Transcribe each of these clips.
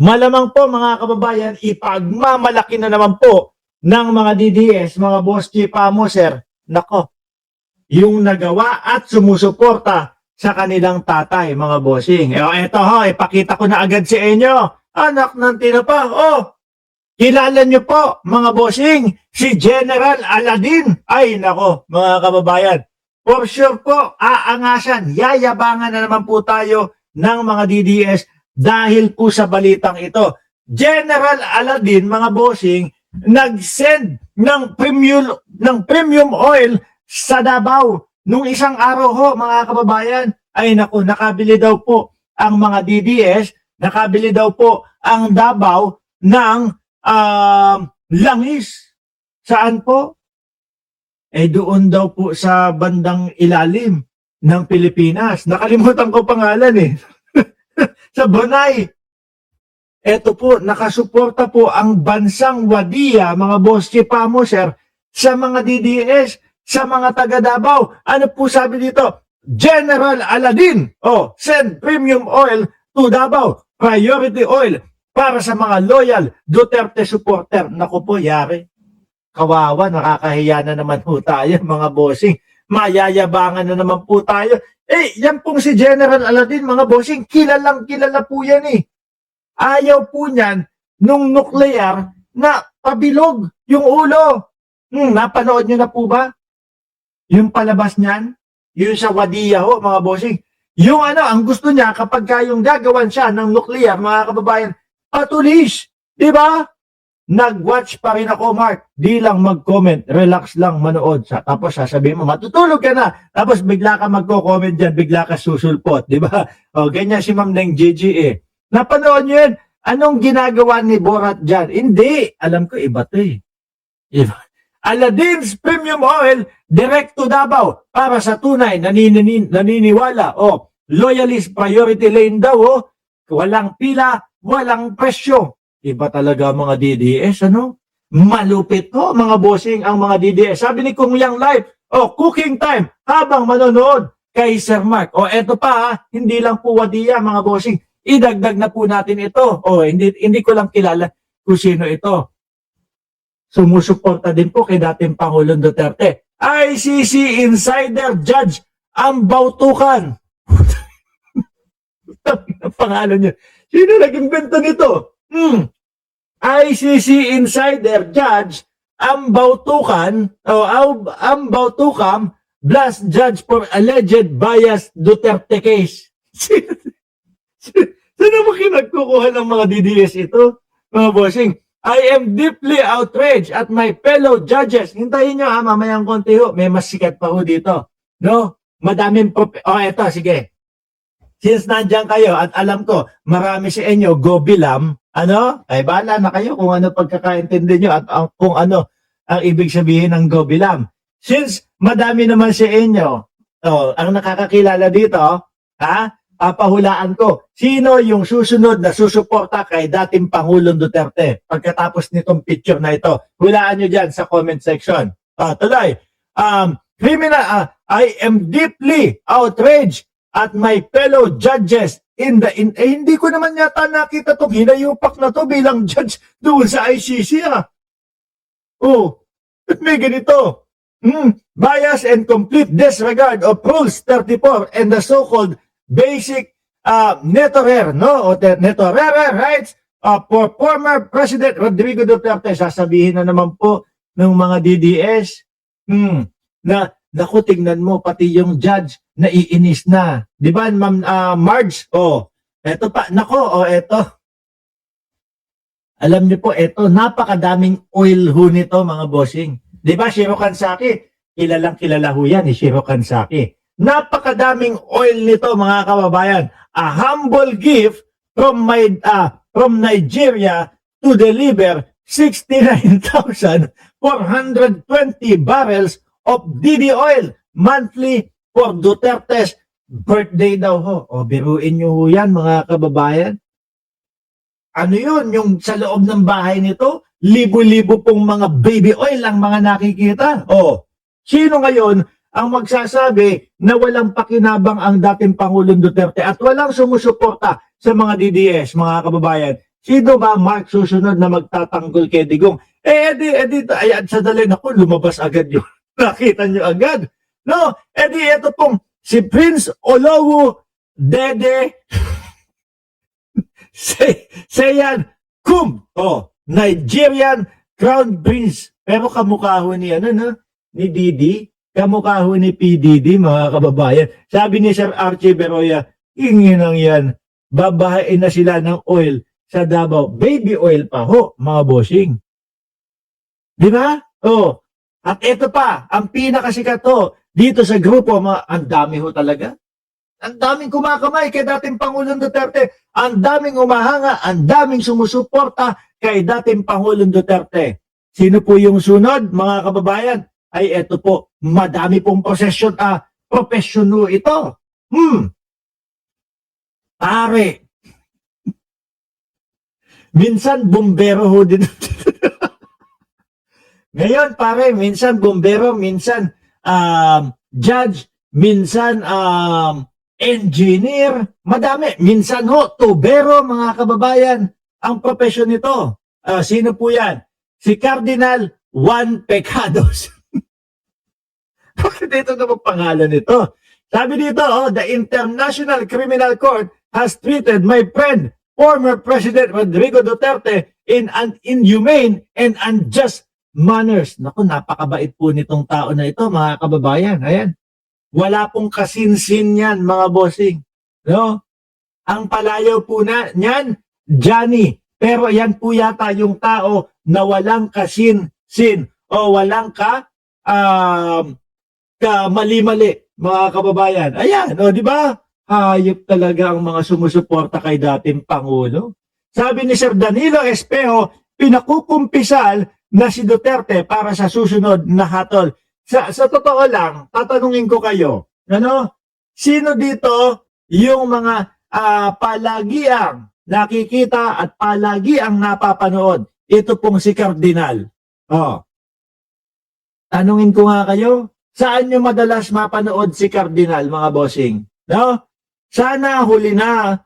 Malamang po mga kababayan, ipagmamalaki na naman po ng mga DDS, mga Boss G Pamoser, nako, yung nagawa at sumusuporta sa kanilang tatay, mga bossing. Eto ho, ipakita ko na agad sa inyo. Anak ng tinapa. Kilala nyo po, mga bossing, si General Aladin. Ay, nako, mga kababayan. For sure po, aangasan, yayabangan na naman po tayo ng mga DDS dahil po sa balitang ito. General Aladin, mga bossing, nag-send ng premium oil sa Davao. Nung isang araw ho, mga kababayan, ay naku, nakabili daw po ang mga DDS, nakabili daw po ang Davao ng langis. Saan po? Doon daw po sa bandang ilalim ng Pilipinas. Nakalimutan ko pangalan eh. Sa Bonay. Eto po, nakasuporta po ang bansang Wadia, mga Boss G Pamoser, sa mga DDS, sa mga taga Davao. Ano po sabi dito? General Aladin, send premium oil to Davao. Priority oil para sa mga loyal Duterte supporter. Naku po, yari. Kawawa, nakakahiya na naman po tayo, mga bossing. Mayayabangan na naman po tayo. Yan pong si General Aladin, mga bossing, kilalang kilala po yan eh. Ayaw po niyan nung nuclear na pabilog yung ulo. Napanood nyo na po ba? Yung palabas niyan? Yung sa Wadia ho, mga bossing. Yung ang gusto niya kapag yung gagawan siya ng nuclear, mga kababayan, patulis. Diba? Nag-watch pa rin ako, Mark. Di lang mag-comment. Relax lang manood. Tapos sasabihin mo, matutulog ka na. Tapos bigla ka magko-comment dyan. Bigla ka susulpot. Diba? Ganyan si Ma'am Neng Gigi eh. Napanood nyo yun? Anong ginagawa ni Borat dyan? Hindi. Alam ko, iba to eh. Iba. Aladin's Premium Oil direct to Davao para sa tunay naniniwala. Loyalist priority lane daw. Walang pila, walang presyo. Iba talaga mga DDS, Malupit ho, mga bossing, ang mga DDS. Sabi ni Kung Yang Live, cooking time habang manonood kay Sir Mark. Eto pa, hindi lang po Wadia, mga bossing. Idagdag na po natin ito. Hindi ko lang kilala kung sino ito. Sumusuporta din po kay dating Pangulong Duterte. ICC Insider Judge Ambautukan. Ang pangalan niya. Sino nag-invento nito? ICC Insider Judge Ambautukan Ambautukam Blast Judge for Alleged Bias Duterte Case. Sino mo kinagkukuha ng mga DDS ito? Mga bossing, I am deeply outraged at my fellow judges. Hintayin nyo mamayang konti ho. May mas sikat pa ho dito. Madaming eto, sige. Since nandiyan kayo at alam ko, marami sa inyo gobilam, ay bahala na kayo kung ano pagkakaintindi nyo at kung ano ang ibig sabihin ng gobilam. Since madami naman sa inyo, ang nakakakilala dito, papahulaan ko, sino yung susunod na susuporta kay dating Pangulong Duterte pagkatapos nitong picture na ito? Hulaan nyo dyan sa comment section. Tuloy. I am deeply outraged at my fellow judges hindi ko naman yata nakita itong hinayupak na to bilang judge doon sa ICC. May ganito. Bias and complete disregard of Rules 34 and the so-called basic netorere, netorere rights for former President Rodrigo Duterte. Sasabihin na naman po ng mga DDS naku, tingnan mo, pati yung judge naiinis na. Di ba, Ma'am Marge? Eto pa, nako, eto. Alam niyo po, eto, napakadaming oil ho nito, mga bossing. Di ba, Shiro Kansaki? Kilalang kilala ho yan, Shiro Kansaki. Napakadaming oil nito, mga kababayan. A humble gift from Nigeria to deliver 69,420 barrels of DD oil monthly for Duterte's birthday daw ho. Biruin nyo ho yan, mga kababayan. Ano yun? Yung sa loob ng bahay nito, libo-libo pong mga baby oil ang mga nakikita. Sino ngayon ang magsasabi na walang pakinabang ang dating Pangulong Duterte at walang sumusuporta sa mga DDS, mga kababayan? Sino ba, Mark, susunod na magtatanggol kay Digong? Ayan, sadali na po, lumabas agad yun. Nakita nyo agad. No, ito pong si Prince Olowu Dede Seyan Kum, Nigerian Crown Prince. Pero kamukha ho ni, ni Didi, kamukha ho ni PDD, mga kababayan. Sabi ni Sir Archie Beroya, inginang yan, babahain na sila ng oil sa Davao. Baby oil pa ho, mga bossing. Di ba? At ito pa, ang pinakasikat to, dito sa grupo, ang dami ho talaga. Ang daming kumakamay kay dating Pangulong Duterte. Ang daming umahanga, ang daming sumusuporta kay dating Pangulong Duterte. Sino po yung sunod, mga kababayan? Ay eto po, madami pong profesyon ito. Pare. Minsan bumbero ho din. Ngayon pare, minsan bumbero, minsan judge, minsan engineer, madami. Minsan ho, tubero, mga kababayan, ang profesyon nito. Sino po yan? Si Cardinal Juan Pecados. Bakit ito naman pangalan nito? Sabi dito, the International Criminal Court has treated my friend, former President Rodrigo Duterte in an inhumane and unjust manners. Naku, napakabait po nitong tao na ito, mga kababayan. Ayan. Wala pong kasinsin yan, mga bossing. No? Ang palayaw po niyan, Johnny. Pero yan po yata yung tao na walang kasinsin o walang mali-mali, mga kababayan. Ayan, di ba? Hayop talaga ang mga sumusuporta kay dating Pangulo. Sabi ni Sir Danilo Espejo, pinakukumpisal na si Duterte para sa susunod na hatol. Sa totoo lang, tatanungin ko kayo, sino dito yung mga palagiang nakikita at palagi ang napapanood? Ito pong si Cardinal. Tanungin ko nga kayo, saan nyo madalas mapanood si Cardinal, mga bossing? No? Sana huli na,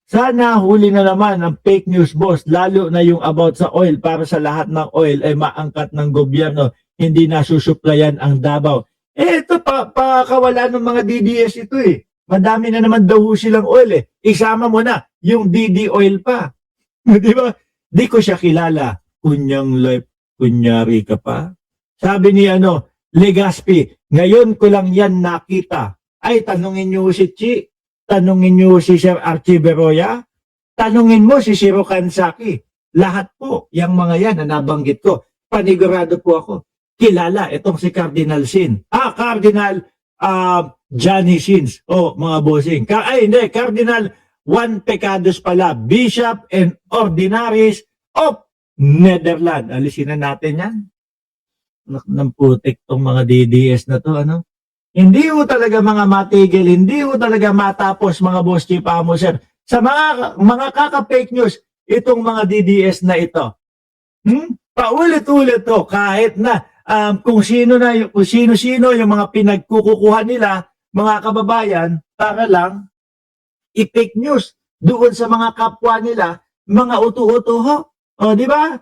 sana huli na naman ang fake news, boss, lalo na yung about sa oil, para sa lahat ng oil ay maangkat ng gobyerno, hindi nasusuplayan ang Davao. Ito pakawala ng mga DDS ito eh. Madami na naman daw silang oil eh. Isama mo na yung DD oil pa. Di ba? Di ko siya kilala. Kunyang life, kunyari ka pa. Sabi ni Legaspi, ngayon ko lang yan nakita. Ay, tanungin niyo si Chi, tanungin niyo si Sir Archie Beroya, tanungin mo si Shiro Kansaki. Lahat po, yung mga yan na nabanggit ko, panigurado po ako. Kilala itong si Cardinal Sin. Cardinal Johnny Sins. Mga bossing. Cardinal Juan Pecados pala, Bishop and Ordinaries of Netherlands. Alisin na natin yan. Ng putik tong mga DDS na to, Hindi ho talaga mga matigil, hindi ho talaga matapos, mga boss chief amo, sir. Sa mga kaka-fake news, itong mga DDS na ito. Paulit-ulit to, kahit na kung sino-sino yung mga pinagkukuha nila, mga kababayan, para lang i-fake news doon sa mga kapwa nila, mga uto-uto ho. Di ba?